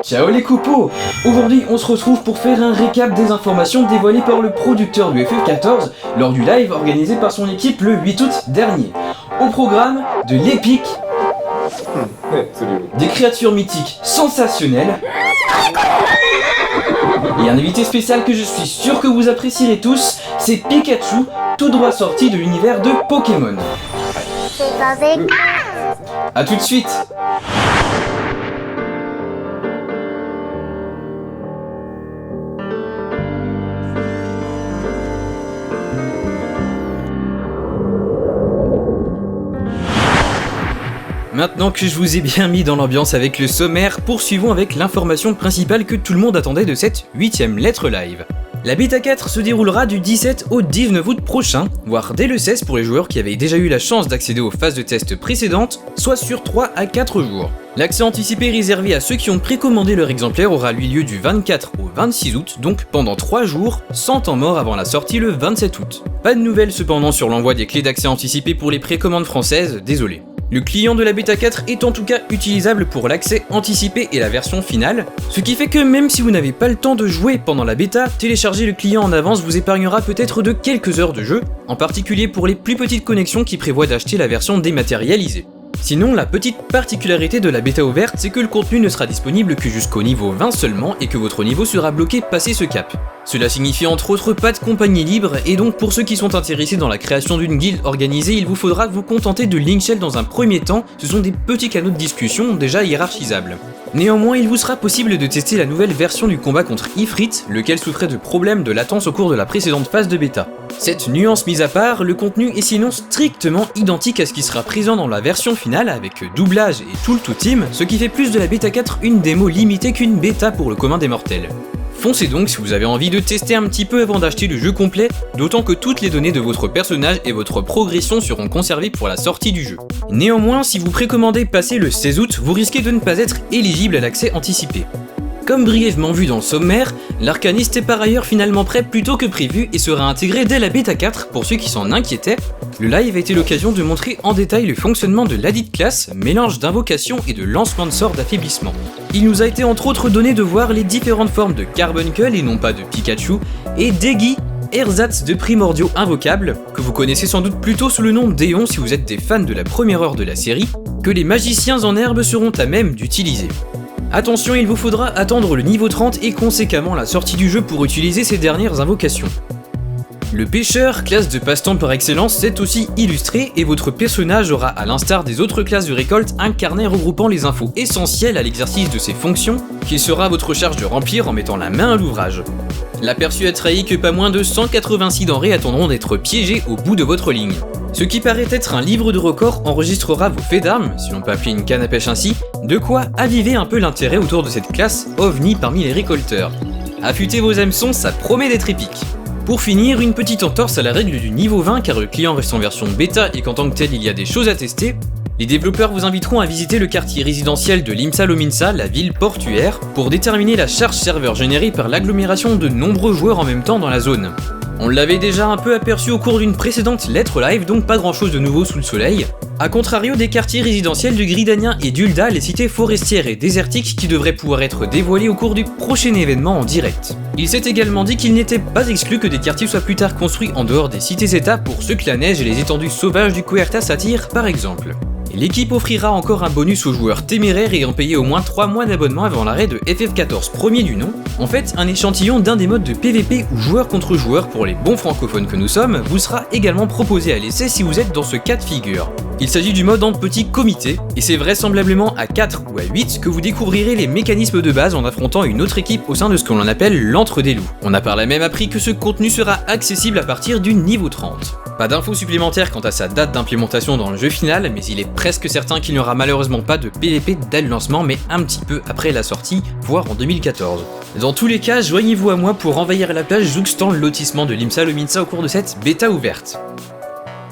Ciao les coupos! Aujourd'hui on se retrouve pour faire un récap des informations dévoilées par le producteur du FF14 lors du live organisé par son équipe le 8 août dernier. Au programme, de l'épique, des créatures mythiques sensationnelles et un invité spécial que je suis sûr que vous apprécierez tous, c'est Pikachu, tout droit sorti de l'univers de Pokémon. A tout de suite! Maintenant que je vous ai bien mis dans l'ambiance avec le sommaire, poursuivons avec l'information principale que tout le monde attendait de cette 8ème lettre live. La bêta 4 se déroulera du 17 au 19 août prochain, voire dès le 16 pour les joueurs qui avaient déjà eu la chance d'accéder aux phases de test précédentes, soit sur 3 à 4 jours. L'accès anticipé réservé à ceux qui ont précommandé leur exemplaire aura lieu du 24 au 26 août, donc pendant 3 jours, sans temps mort avant la sortie le 27 août. Pas de nouvelles cependant sur l'envoi des clés d'accès anticipé pour les précommandes françaises, désolé. Le client de la bêta 4 est en tout cas utilisable pour l'accès anticipé et la version finale, ce qui fait que même si vous n'avez pas le temps de jouer pendant la bêta, télécharger le client en avance vous épargnera peut-être de quelques heures de jeu, en particulier pour les plus petites connexions qui prévoient d'acheter la version dématérialisée. Sinon, la petite particularité de la bêta ouverte, c'est que le contenu ne sera disponible que jusqu'au niveau 20 seulement et que votre niveau sera bloqué passé ce cap. Cela signifie entre autres pas de compagnie libre et donc pour ceux qui sont intéressés dans la création d'une guilde organisée, il vous faudra vous contenter de Linkshell dans un premier temps, ce sont des petits canaux de discussion déjà hiérarchisables. Néanmoins, il vous sera possible de tester la nouvelle version du combat contre Ifrit, lequel souffrait de problèmes de latence au cours de la précédente phase de bêta. Cette nuance mise à part, le contenu est sinon strictement identique à ce qui sera présent dans la version finale avec doublage et tout le tout team, ce qui fait plus de la bêta 4 une démo limitée qu'une bêta pour le commun des mortels. Foncez donc si vous avez envie de tester un petit peu avant d'acheter le jeu complet, d'autant que toutes les données de votre personnage et votre progression seront conservées pour la sortie du jeu. Néanmoins, si vous précommandez passé le 16 août, vous risquez de ne pas être éligible à l'accès anticipé. Comme brièvement vu dans le sommaire, l'Arcaniste est par ailleurs finalement prêt plus tôt que prévu et sera intégré dès la bêta 4 pour ceux qui s'en inquiétaient. Le live a été l'occasion de montrer en détail le fonctionnement de ladite classe, mélange d'invocation et de lancement de sorts d'affaiblissement. Il nous a été entre autres donné de voir les différentes formes de Carbuncle et non pas de Pikachu, et d'Eggy, ersatz de primordiaux invocables, que vous connaissez sans doute plutôt sous le nom d'Éon si vous êtes des fans de la première heure de la série, que les magiciens en herbe seront à même d'utiliser. Attention, il vous faudra attendre le niveau 30 et conséquemment la sortie du jeu pour utiliser ces dernières invocations. Le pêcheur, classe de passe-temps par excellence, s'est aussi illustré et votre personnage aura, à l'instar des autres classes de récolte, un carnet regroupant les infos essentielles à l'exercice de ses fonctions, qu'il sera à votre charge de remplir en mettant la main à l'ouvrage. L'aperçu a trahi que pas moins de 186 denrées attendront d'être piégées au bout de votre ligne. Ce qui paraît être un livre de records enregistrera vos faits d'armes, si l'on peut appeler une canne à pêche ainsi, de quoi aviver un peu l'intérêt autour de cette classe ovni parmi les récolteurs. Affûtez vos hameçons, ça promet d'être épique. Pour finir, une petite entorse à la règle du niveau 20 car le client reste en version bêta et qu'en tant que tel il y a des choses à tester, les développeurs vous inviteront à visiter le quartier résidentiel de Limsa Lominsa, la ville portuaire, pour déterminer la charge serveur générée par l'agglomération de nombreux joueurs en même temps dans la zone. On l'avait déjà un peu aperçu au cours d'une précédente lettre live, donc pas grand chose de nouveau sous le soleil. A contrario des quartiers résidentiels de Gridania et d'Ulda, les cités forestières et désertiques qui devraient pouvoir être dévoilées au cours du prochain événement en direct. Il s'est également dit qu'il n'était pas exclu que des quartiers soient plus tard construits en dehors des cités-états pour ceux que la neige et les étendues sauvages du Coertas attirent par exemple. L'équipe offrira encore un bonus aux joueurs téméraires ayant payé au moins 3 mois d'abonnement avant l'arrêt de FF14 premier du nom. En fait, un échantillon d'un des modes de PVP ou joueur contre joueur pour les bons francophones que nous sommes vous sera également proposé à l'essai si vous êtes dans ce cas de figure. Il s'agit du mode en petit comité, et c'est vraisemblablement à 4 ou à 8 que vous découvrirez les mécanismes de base en affrontant une autre équipe au sein de ce que l'on appelle l'Antre des Loups. On a par là même appris que ce contenu sera accessible à partir du niveau 30. Pas d'infos supplémentaires quant à sa date d'implémentation dans le jeu final, mais il est presque certain qu'il n'y aura malheureusement pas de PVP dès le lancement, mais un petit peu après la sortie, voire en 2014. Dans tous les cas, joignez-vous à moi pour envahir la plage jouxtant le lotissement de Limsa Lominsa au cours de cette bêta ouverte.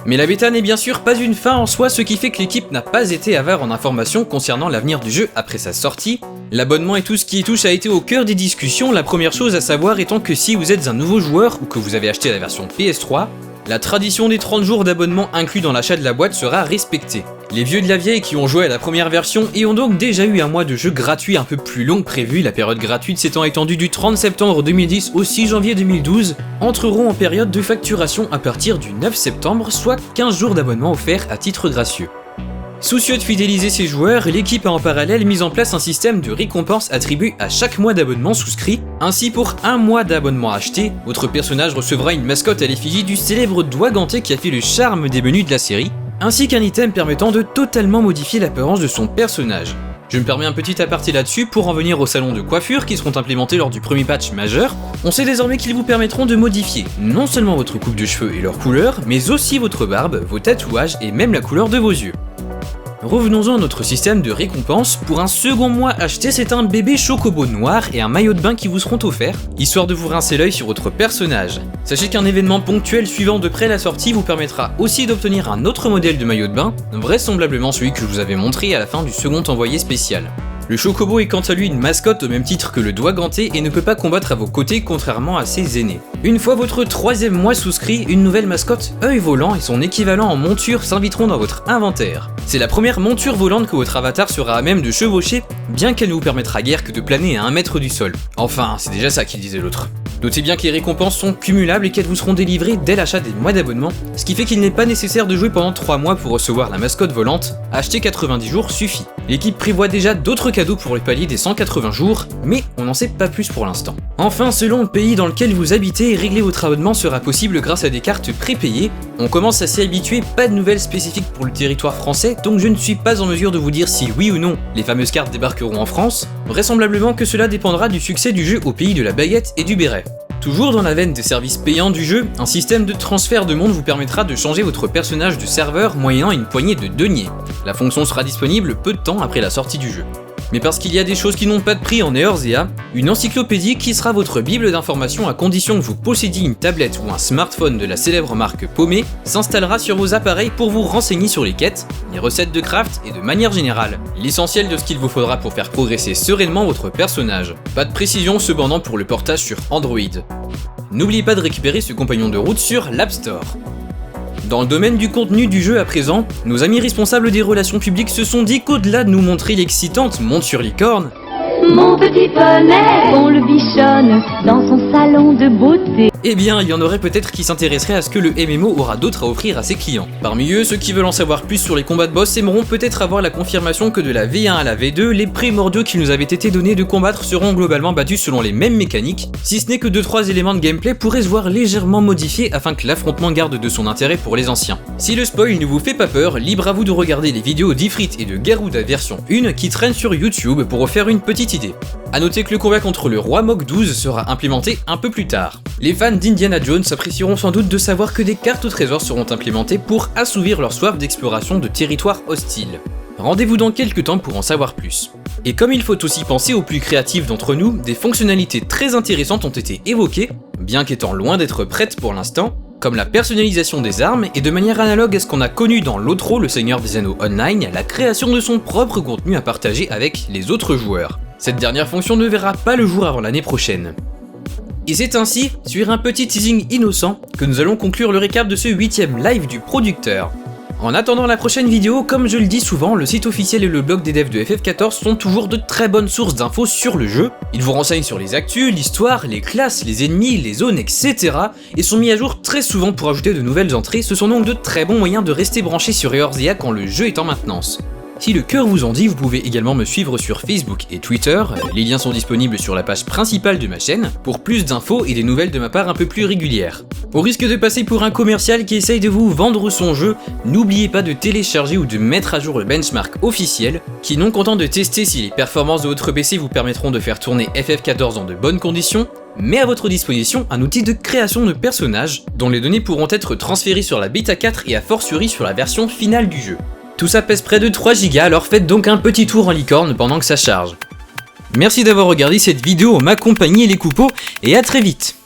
Mais la bêta n'est bien sûr pas une fin en soi, ce qui fait que l'équipe n'a pas été avare en informations concernant l'avenir du jeu après sa sortie. L'abonnement et tout ce qui y touche a été au cœur des discussions, la première chose à savoir étant que si vous êtes un nouveau joueur ou que vous avez acheté la version PS3, la tradition des 30 jours d'abonnement inclus dans l'achat de la boîte sera respectée. Les vieux de la vieille qui ont joué à la première version et ont donc déjà eu un mois de jeu gratuit un peu plus long que prévu, la période gratuite s'étant étendue du 30 septembre 2010 au 6 janvier 2012, entreront en période de facturation à partir du 9 septembre, soit 15 jours d'abonnement offerts à titre gracieux. Soucieux de fidéliser ses joueurs, l'équipe a en parallèle mis en place un système de récompenses attribué à chaque mois d'abonnement souscrit. Ainsi, pour un mois d'abonnement acheté, votre personnage recevra une mascotte à l'effigie du célèbre doigt ganté qui a fait le charme des menus de la série, ainsi qu'un item permettant de totalement modifier l'apparence de son personnage. Je me permets un petit aparté là-dessus pour en venir aux salons de coiffure qui seront implémentés lors du premier patch majeur. On sait désormais qu'ils vous permettront de modifier non seulement votre coupe de cheveux et leur couleur, mais aussi votre barbe, vos tatouages et même la couleur de vos yeux. Revenons-en à notre système de récompense. Pour un second mois acheté, c'est un bébé chocobo noir et un maillot de bain qui vous seront offerts, histoire de vous rincer l'œil sur votre personnage. Sachez qu'un événement ponctuel suivant de près la sortie vous permettra aussi d'obtenir un autre modèle de maillot de bain, vraisemblablement celui que je vous avais montré à la fin du second envoyé spécial. Le chocobo est quant à lui une mascotte au même titre que le doigt ganté et ne peut pas combattre à vos côtés contrairement à ses aînés. Une fois votre troisième mois souscrit, une nouvelle mascotte œil volant et son équivalent en monture s'inviteront dans votre inventaire. C'est la première monture volante que votre avatar sera à même de chevaucher, bien qu'elle ne vous permettra guère que de planer à 1 mètre du sol. Enfin, c'est déjà ça qu'il disait l'autre. Notez bien que les récompenses sont cumulables et qu'elles vous seront délivrées dès l'achat des mois d'abonnement, ce qui fait qu'il n'est pas nécessaire de jouer pendant 3 mois pour recevoir la mascotte volante, acheter 90 jours suffit. L'équipe prévoit déjà d'autres cadeaux pour le palier des 180 jours, mais on n'en sait pas plus pour l'instant. Enfin, selon le pays dans lequel vous habitez, régler votre abonnement sera possible grâce à des cartes prépayées. On commence à s'y habituer, pas de nouvelles spécifiques pour le territoire français, donc je ne suis pas en mesure de vous dire si oui ou non les fameuses cartes débarqueront en France. Vraisemblablement que cela dépendra du succès du jeu au pays de la baguette et du béret. Toujours dans la veine des services payants du jeu, un système de transfert de monde vous permettra de changer votre personnage de serveur moyennant une poignée de deniers. La fonction sera disponible peu de temps après la sortie du jeu. Mais parce qu'il y a des choses qui n'ont pas de prix en Eorzea, une encyclopédie qui sera votre bible d'information à condition que vous possédiez une tablette ou un smartphone de la célèbre marque Paumé, s'installera sur vos appareils pour vous renseigner sur les quêtes, les recettes de craft et de manière générale, l'essentiel de ce qu'il vous faudra pour faire progresser sereinement votre personnage. Pas de précision cependant pour le portage sur Android. N'oubliez pas de récupérer ce compagnon de route sur l'App Store. Dans le domaine du contenu du jeu à présent, nos amis responsables des relations publiques se sont dit qu'au-delà de nous montrer l'excitante monte sur licorne, mon petit poney, on le bichonne dans son salon de beauté. Eh bien, il y en aurait peut-être qui s'intéresseraient à ce que le MMO aura d'autre à offrir à ses clients. Parmi eux, ceux qui veulent en savoir plus sur les combats de boss aimeront peut-être avoir la confirmation que de la V1 à la V2, les primordiaux qui nous avaient été donnés de combattre seront globalement battus selon les mêmes mécaniques, si ce n'est que 2-3 éléments de gameplay pourraient se voir légèrement modifiés afin que l'affrontement garde de son intérêt pour les anciens. Si le spoil ne vous fait pas peur, libre à vous de regarder les vidéos d'Ifrit et de Garuda version 1 qui traînent sur YouTube pour vous faire une petite idée. A noter que le combat contre le roi Mog 12 sera implémenté un peu plus tard. Les fans d'Indiana Jones apprécieront sans doute de savoir que des cartes au trésor seront implémentées pour assouvir leur soif d'exploration de territoires hostiles. Rendez-vous dans quelques temps pour en savoir plus. Et comme il faut aussi penser aux plus créatifs d'entre nous, des fonctionnalités très intéressantes ont été évoquées, bien qu'étant loin d'être prêtes pour l'instant, comme la personnalisation des armes et de manière analogue à ce qu'on a connu dans l'Otro, le Seigneur des Anneaux Online, la création de son propre contenu à partager avec les autres joueurs. Cette dernière fonction ne verra pas le jour avant l'année prochaine. Et c'est ainsi, sur un petit teasing innocent, que nous allons conclure le récap de ce 8ème live du producteur. En attendant la prochaine vidéo, comme je le dis souvent, le site officiel et le blog des devs de FF14 sont toujours de très bonnes sources d'infos sur le jeu. Ils vous renseignent sur les actus, l'histoire, les classes, les ennemis, les zones, etc. et sont mis à jour très souvent pour ajouter de nouvelles entrées, ce sont donc de très bons moyens de rester branché sur Eorzea quand le jeu est en maintenance. Si le cœur vous en dit, vous pouvez également me suivre sur Facebook et Twitter, les liens sont disponibles sur la page principale de ma chaîne, pour plus d'infos et des nouvelles de ma part un peu plus régulières. Au risque de passer pour un commercial qui essaye de vous vendre son jeu, n'oubliez pas de télécharger ou de mettre à jour le benchmark officiel, qui non content de tester si les performances de votre PC vous permettront de faire tourner FF14 dans de bonnes conditions, met à votre disposition un outil de création de personnages, dont les données pourront être transférées sur la bêta 4 et a fortiori sur la version finale du jeu. Tout ça pèse près de 3 Go, alors faites donc un petit tour en licorne pendant que ça charge. Merci d'avoir regardé cette vidéo, ma compagnie les coupeaux, et à très vite.